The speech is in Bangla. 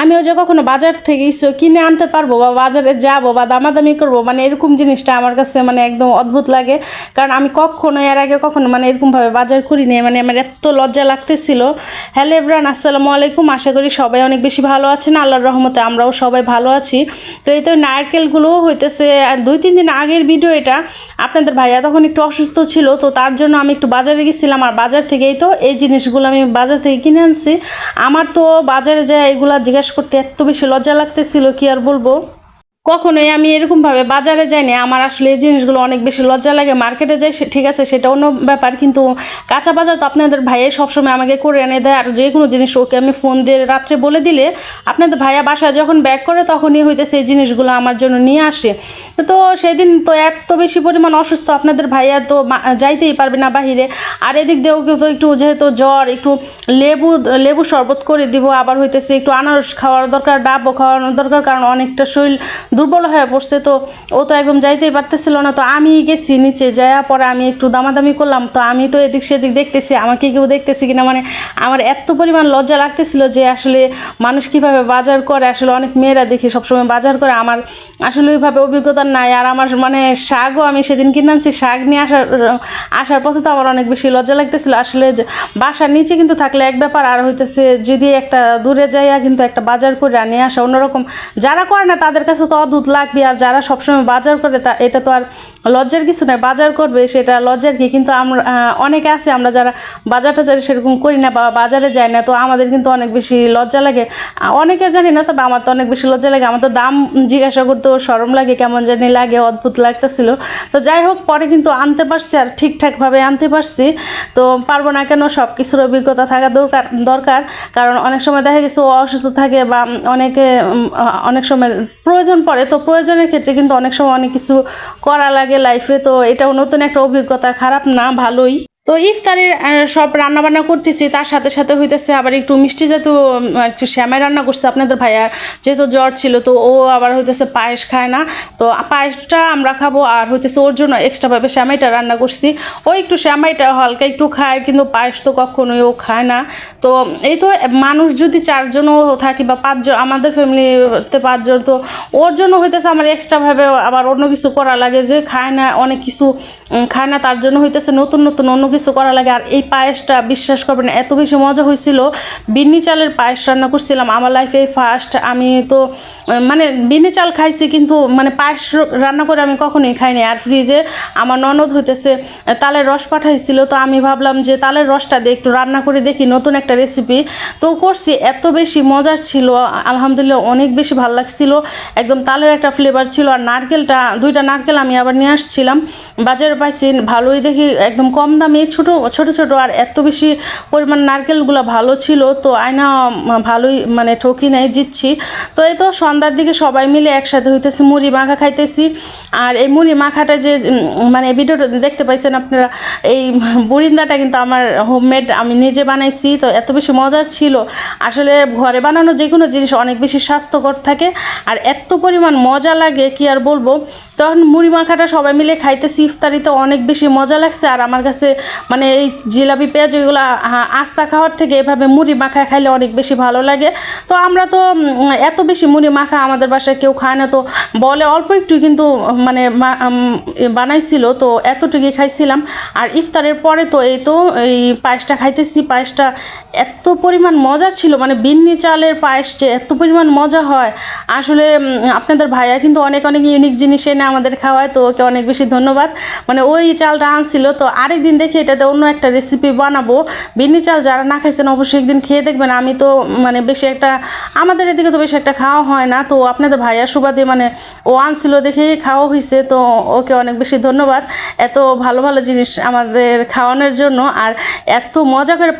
আমিও যে কখনো বাজার থেকে কিছু কিনে আনতে পারবো বা বাজারে যাবো বা দামাদামি করবো, মানে এরকম জিনিসটা আমার কাছে মানে একদম অদ্ভুত লাগে। কারণ আমি কখনো এর আগে কখনো মানে এরকমভাবে বাজার করিনি, মানে আমার এত লজ্জা লাগতেছিল। হ্যালো এভরিওয়ান, আসসালামু আলাইকুম। আশা করি সবাই অনেক বেশি ভালো আছেন, আল্লাহর রহমতে আমরাও সবাই ভালো আছি। তো এই তো নারকেলগুলো হইতেছে 2-3 দিন আগের ভিডিও এটা। আপনাদের ভাইয়া তখন একটু অসুস্থ ছিল, তো তার জন্য আমি একটু বাজারে গেছিলাম, আর বাজার থেকেই তো এই জিনিসগুলো আমি বাজার থেকে কিনে আনছি। আমার তো বাজারে যায় এগুলা জিজ্ঞাসা করতে এত বেশি লজ্জা লাগতেছিল, কি আর বলবো। কখনোই আমি এরকমভাবে বাজারে যাইনি, আমার আসলে এই জিনিসগুলো অনেক বেশি লজ্জা লাগে। মার্কেটে যাই ঠিক আছে, সেটা অন্য ব্যাপার, কিন্তু কাঁচা বাজার তো আপনাদের ভাইয়া সবসময় আমাকে করে এনে দেয়। আর যে কোনো জিনিস ওকে আমি ফোন দিয়ে রাত্রে বলে দিলে আপনাদের ভাইয়া বাসায় যখন ব্যাক করে তখনই হইতেছে এই জিনিসগুলো আমার জন্য নিয়ে আসে। তো সেদিন তো এত বেশি পরিমাণ অসুস্থ, আপনাদের ভাইয়া তো যাইতেই পারবে না বাহিরে। আর এদিক দিয়েও কিন্তু একটু যেহেতু জ্বর, একটু লেবু শরবত করে দিব, আবার হইতেছে একটু আনারস খাওয়ার দরকার, ডাবও খাওয়ানোর দরকার, কারণ অনেকটা শরীর দুর্বল হয়ে পড়ছে। তো ও তো একদম যাইতেই পারতেছিল না। তো আমি গেছি নিচে, যাওয়ার পরে আমি একটু দামাদামি করলাম। তো আমি তো এদিক সেদিক দেখতেছি, আমাকে কেউ দেখতেছি কিনা, মানে আমার এত পরিমাণ লজ্জা লাগতেছিল যে আসলে মানুষ কীভাবে বাজার করে। আসলে অনেক মেয়েরা দেখি সবসময় বাজার করে, আমার আসলে ওইভাবে অভিজ্ঞতা নাই। আর আমার মানে শাকও আমি সেদিন কিনে আনছি, শাক নিয়ে আসার পথে তো আমার অনেক বেশি লজ্জা লাগতেছিল। আসলে বাসার নিচে কিন্তু থাকলে এক ব্যাপার, আর হইতেছে যদি একটা দূরে যাইয়া কিন্তু একটা বাজার করে নিয়ে আসা অন্যরকম। যারা করে না তাদের কাছে তো অদ্ভুত লাগবে, আর যারা সবসময় বাজার করে তা এটা তো আর লজ্জার কিছু নয়, বাজার করবে সেটা লজ্জার কি। কিন্তু আমরা অনেকে আছে আমরা যারা বাজার টাজারে সেরকম করি না বা বাজারে যাই না, তো আমাদের কিন্তু অনেক বেশি লজ্জা লাগে। অনেকে জানি না, তবে আমার তো অনেক বেশি লজ্জা লাগে। আমার তো দাম জিজ্ঞাসা করতেও শরম লাগে, কেমন জানি লাগে, অদ্ভুত লাগতেছিল। তো যাই হোক, পরে কিন্তু আনতে পারছি, আর ঠিকঠাকভাবে আনতে পারছি। তো পারবো না কেন, সব কিছুর অভিজ্ঞতা থাকা দরকার। কারণ অনেক সময় দেখা গেছে ও অসুস্থ থাকে বা অনেক সময় প্রয়োজন পড়ে, তো প্রয়োজনের ক্ষেত্রে কিন্তু অনেক সময় অনেক কিছু করা লাগে লাইফে। তো এটাও নতুন একটা অভিজ্ঞতা, খারাপ না, ভালোই। তো ইফতারের সব রান্নাবান্না করতেছি, তার সাথে সাথে হইতেছে আবার একটু মিষ্টি জাতীয় একটু শ্যামাই রান্না করছে আপনাদের ভাইয়ার, যেহেতু জ্বর ছিল। তো ও আবার হইতেছে পায়েস খায় না, তো পায়েসটা আমরা খাবো, আর হইতেছে ওর জন্য এক্সট্রাভাবে শ্যামাইটা রান্না করছি। ও একটু শ্যামাইটা হালকা একটু খায়, কিন্তু পায়েস তো কখনোই ও খায় না। তো এই তো মানুষ যদি 4 জনও থাকি বা 5 জন, আমাদের ফ্যামিলিতে 5 জন, তো ওর জন্য হইতেছে আমার এক্সট্রাভাবে আবার অন্য কিছু করা লাগে। যে খায় না, অনেক কিছু খায় না, তার জন্য হইতেছে নতুন নতুন অন্য কিছু করা লাগে। আর এই পায়েসটা বিশ্বাস করবেন এত বেশি মজা হয়েছিল। বিন্নি চালের পায়েস রান্না করছিলাম, আমার লাইফে ফার্স্ট। আমি তো মানে বিন্নি চাল খাইছি, কিন্তু মানে পায়েস রান্না করে আমি কখনোই খাইনি। আর ফ্রিজে আমার ননদ হইতেছে তালের রস পাঠাইছিল, তো আমি ভাবলাম যে তালের রসটা দিয়ে একটু রান্না করে দেখি, নতুন একটা রেসিপি। তো করছি, এত বেশি মজার ছিল, আলহামদুলিল্লাহ অনেক বেশি ভালো লাগছিল। একদম তালের একটা ফ্লেভার ছিল। আর নারকেলটা 2টা নারকেল আমি আবার নিয়ে আসছিলাম, বাজারে পাইছি ভালোই দেখি, একদম কম দামে, ছোট ছোট। আর এত বেশি পরিমাণ নারকেলগুলো ভালো ছিল, তো আয়না ভালোই মানে ঠকি নাই, জিতছি। তো এই তো সন্ধ্যার দিকে সবাই মিলে একসাথে হইতেছে মুড়ি মাখা খাইতেছি। আর এই মুড়ি মাখাটা যে মানে ভিডিওটা দেখতে পাইছেন আপনারা, এই বুরিন্দাটা কিন্তু আমার হোমমেড, আমি নিজে বানাইছি। তো এত বেশি মজার ছিল। আসলে ঘরে বানানো যে কোনো জিনিস অনেক বেশি স্বাস্থ্যকর থাকে, আর এত পরিমাণ মজা লাগে কি আর বলবো। তখন মুড়ি মাখাটা সবাই মিলে খাইতেছি ইফতারিতে, অনেক বেশি মজা লাগছে। আর আমার কাছে মানে এই জিলাপি পেঁয়াজ ওইগুলো আস্তা খাওয়ার থেকে এভাবে মুড়ি মাখা খাইলে অনেক বেশি ভালো লাগে। তো আমরা তো এত বেশি মুড়ি মাখা আমাদের বাসায় কেউ খায় না, তো বলে অল্প একটু, কিন্তু মানে বানাইছিল, তো এতটুকুই খাইছিলাম। আর ইফতারের পরে তো এই তো এই পায়েসটা খাইতেছি, পায়েসটা এত পরিমাণ মজা ছিল, মানে বিন্নি চালের পায়েস যে এত পরিমাণ মজা হয়। আসলে আপনাদের ভাইয়া কিন্তু অনেক অনেক ইউনিক জিনিস এনে আমাদের খাওয়ায়, তো ওকে অনেক বেশি ধন্যবাদ। মানে ওই চালটা আনছিল, তো আরেকদিন দেখি এটাতে অন্য একটা রেসিপি বানাবো। বিন্নি চাল যারা না খাইছেন অবশ্যই একদিন খেয়ে দেখবেন। আমি তো মানে বেশি একটা, আমাদের এদিকে তো বেশি একটা খাওয়া হয় না, তো আপনাদের ভাইয়ার সুবাদে মানে ও আনছিল দেখেই খাওয়া হয়েছে। তো ওকে অনেক বেশি ধন্যবাদ এত ভালো ভালো জিনিস আমাদের খাওয়ানোর জন্য, আর এত মজা করে